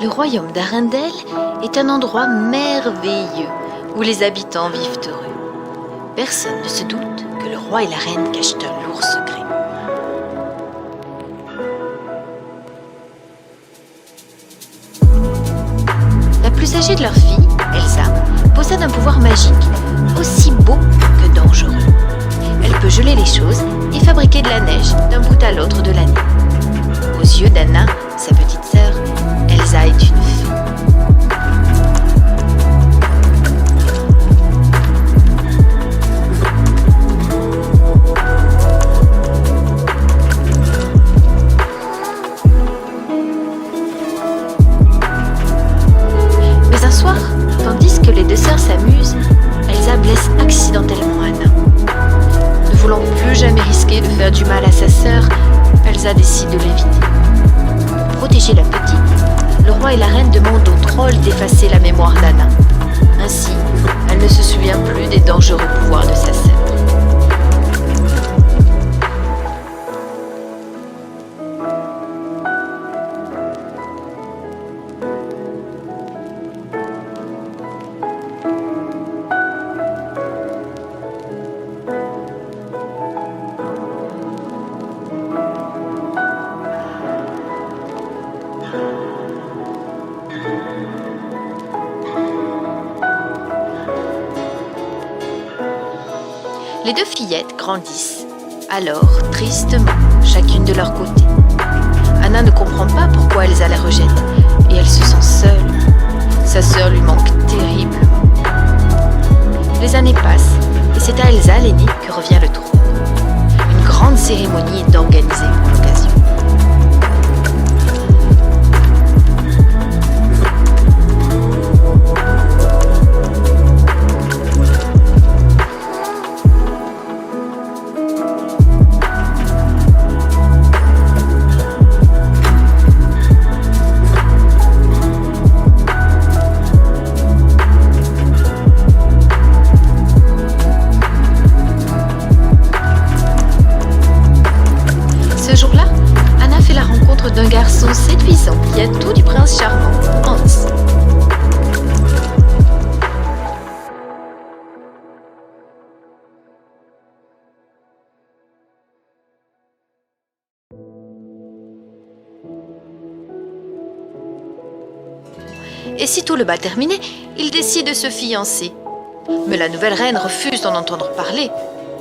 Le royaume d'Arendelle est un endroit merveilleux où les habitants vivent heureux. Personne ne se doute que le roi et la reine cachent un lourd secret. La plus âgée de leurs filles, Elsa, possède un pouvoir magique aussi beau que dangereux. Elle peut geler les choses et fabriquer de la neige d'un bout à l'autre de l'année. Aux yeux d'Anna, sa petite sœur, Elsa est une fée. Mais un soir, tandis que les deux sœurs s'amusent, Elsa blesse accidentellement Anna. Ne voulant plus jamais risquer de faire du mal à sa sœur, Elsa décide de l'éviter. Pour protéger la petite, le roi et la reine demandent au troll d'effacer la mémoire d'Anna. Ainsi, elle ne se souvient plus des dangereux pouvoirs de sa sœur. Les deux fillettes grandissent, alors tristement, chacune de leur côté. Anna ne comprend pas pourquoi Elsa les rejette, et elle se sent seule. Sa sœur lui manque terriblement. Les années passent, et c'est à Elsa, l'aînée, que revient le trône. Une grande cérémonie est organisée pour l'occasion. D'un garçon séduisant qui a tout du prince charmant, Hans. Et sitôt le bal terminé, il décide de se fiancer. Mais la nouvelle reine refuse d'en entendre parler.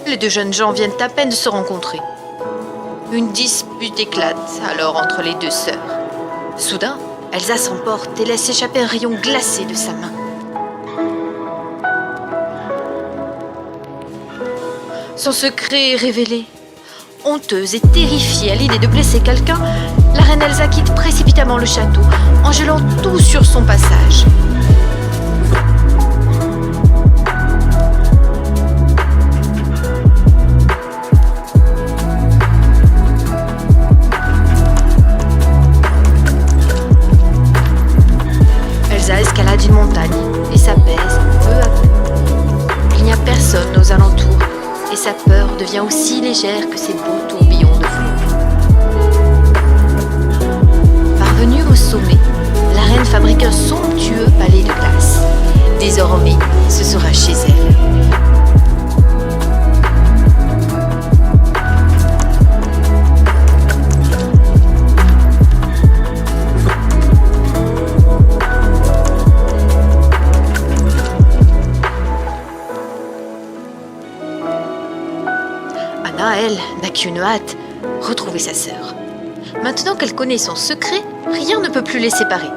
Les deux jeunes gens viennent à peine de se rencontrer. Une dispute éclate alors entre les deux sœurs. Soudain, Elsa s'emporte et laisse échapper un rayon glacé de sa main. Son secret est révélé. Honteuse et terrifiée à l'idée de blesser quelqu'un, la reine Elsa quitte précipitamment le château en gelant tout sur son passage. Elsa escalade une montagne et s'apaise peu à peu. Il n'y a personne aux alentours et sa peur devient aussi légère que ses beaux tourbillons de flots. Parvenue au sommet, la reine fabrique un somptueux palais de glace. Désormais, ce sera chez elle. Anna, elle, n'a qu'une hâte, retrouver sa sœur. Maintenant qu'elle connaît son secret, rien ne peut plus les séparer.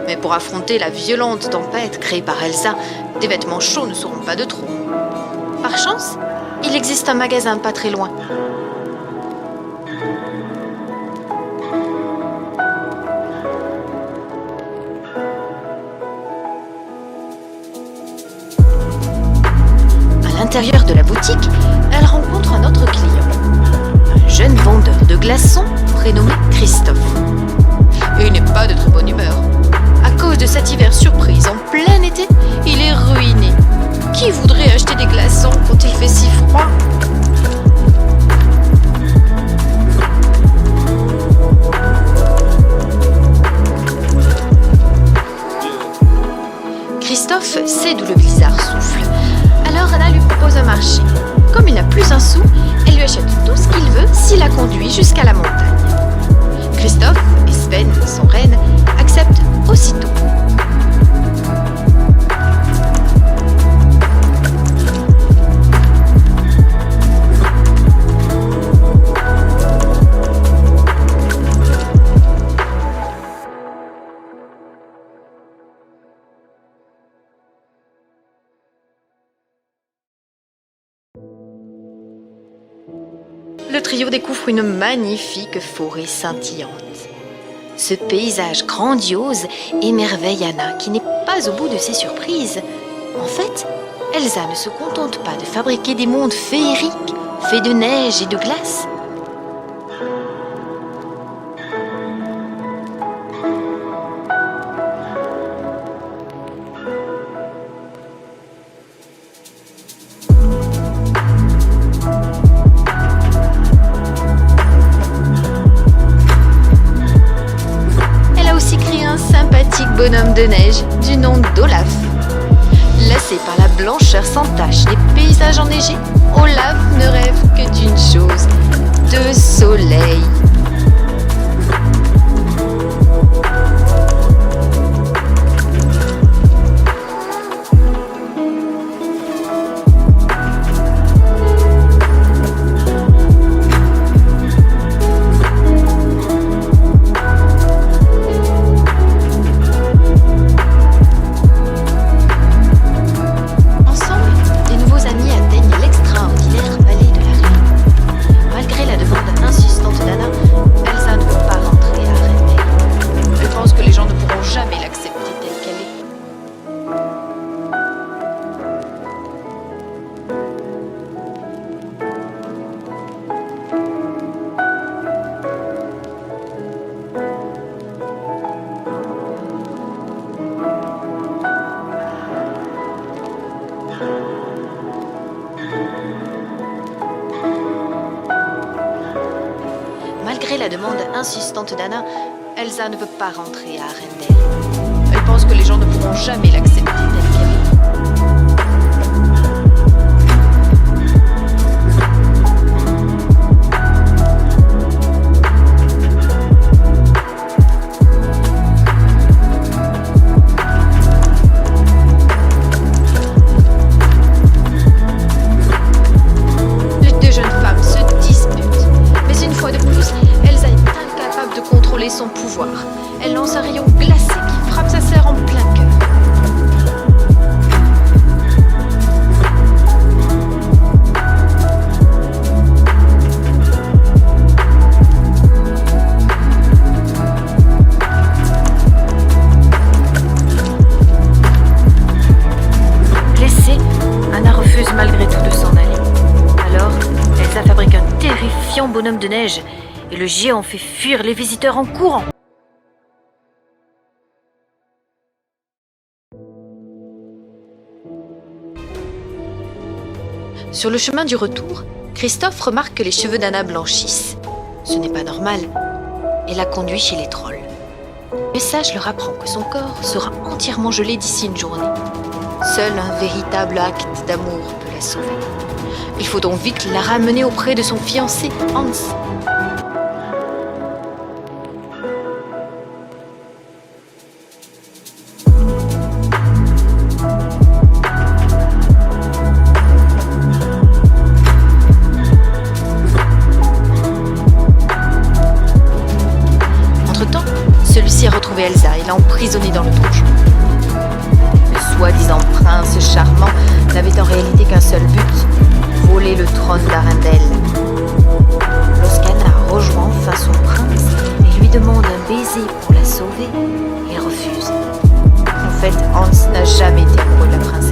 Mais pour affronter la violente tempête créée par Elsa, des vêtements chauds ne seront pas de trop. Par chance, il existe un magasin pas très loin. À l'intérieur de la boutique, elle rencontre un autre client, un jeune vendeur de glaçons prénommé Christophe. Et il n'est pas de très bonne humeur. À cause de cet hiver surprise en plein été, il est ruiné. Qui voudrait acheter des glaçons quand il fait si froid ? sait d'où le blizzard souffle. Alors Anna lui propose un marché. Comme il n'a plus un sou, elle lui achète tout ce qu'il veut s'il la conduit jusqu'à la montagne. Christophe et Sven, son reine, acceptent aussitôt. Le trio découvre une magnifique forêt scintillante. Ce paysage grandiose émerveille Anna, qui n'est pas au bout de ses surprises. En fait, Elsa ne se contente pas de fabriquer des mondes féeriques, faits de neige et de glace. Bonhomme de neige du nom d'Olaf. Lassé par la blancheur sans tache des paysages enneigés, Olaf ne rêve que d'une chose, de soleil. Malgré la demande insistante d'Anna, Elsa ne peut pas rentrer à Arendelle. Elle pense que les gens ne pourront jamais l'accepter telle qu'elle est. Son pouvoir. Elle lance un rayon glacé qui frappe sa sœur en plein cœur. Blessée, Anna refuse malgré tout de s'en aller. Alors, Elsa fabrique un terrifiant bonhomme de neige et le géant fait fuir les visiteurs en courant. Sur le chemin du retour, Christophe remarque que les cheveux d'Anna blanchissent. Ce n'est pas normal et la conduit chez les trolls. Le message leur apprend que son corps sera entièrement gelé d'ici une journée. Seul un véritable acte d'amour peut la sauver. Il faut donc vite la ramener auprès de son fiancé, Hans. Celui-ci a retrouvé Elsa et l'a emprisonnée dans le donjon. Le soi-disant prince charmant n'avait en réalité qu'un seul but, voler le trône d'Arendelle. Lorsqu'Anna rejoint enfin son prince et lui demande un baiser pour la sauver, il refuse. En fait, Hans n'a jamais été amoureux de la princesse.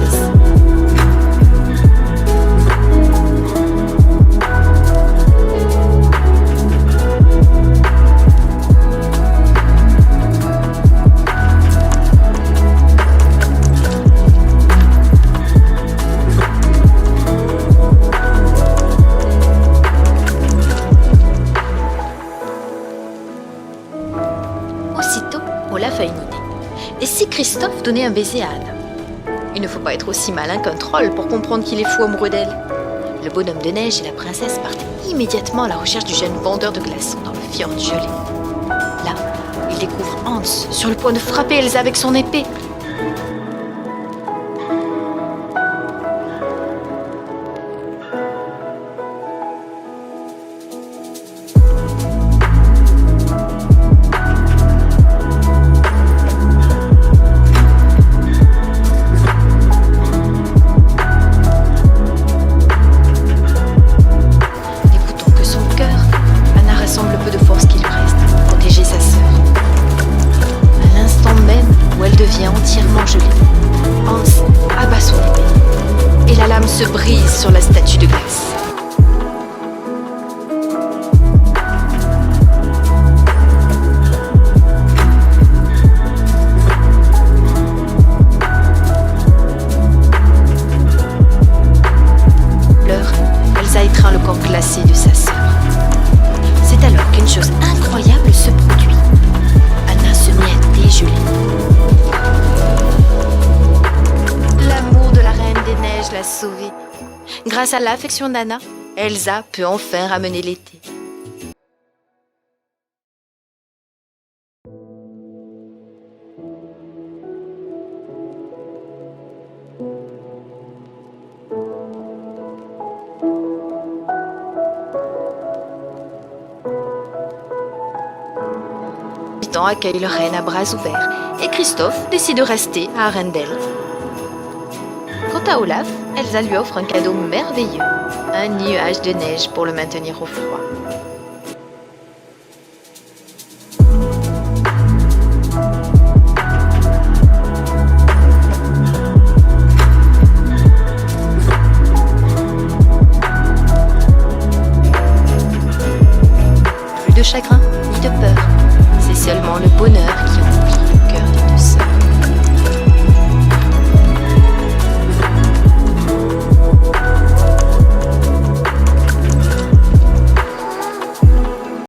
Aussitôt, Olaf a une idée. Et si Christophe donnait un baiser à Anna? Il ne faut pas être aussi malin qu'un troll pour comprendre qu'il est fou amoureux d'elle. Le bonhomme de neige et la princesse partent immédiatement à la recherche du jeune vendeur de glaçons dans le fjord gelé. Là, ils découvrent Hans sur le point de frapper Elsa avec son épée. Entièrement gelée. Hans abat son épée et la lame se brise sur la statue de glace. Pleure, Elsa étreint le corps glacé de sa sœur. C'est alors qu'une chose incroyable se produit. Anna se met à dégeler. L'amour de la Reine des Neiges l'a sauvée. Grâce à l'affection d'Anna, Elsa peut enfin ramener l'été. Les habitants accueillent leur reine à bras ouverts et Christophe décide de rester à Arendelle. Quant à Olaf, Elsa lui offre un cadeau merveilleux, un nuage de neige pour le maintenir au froid.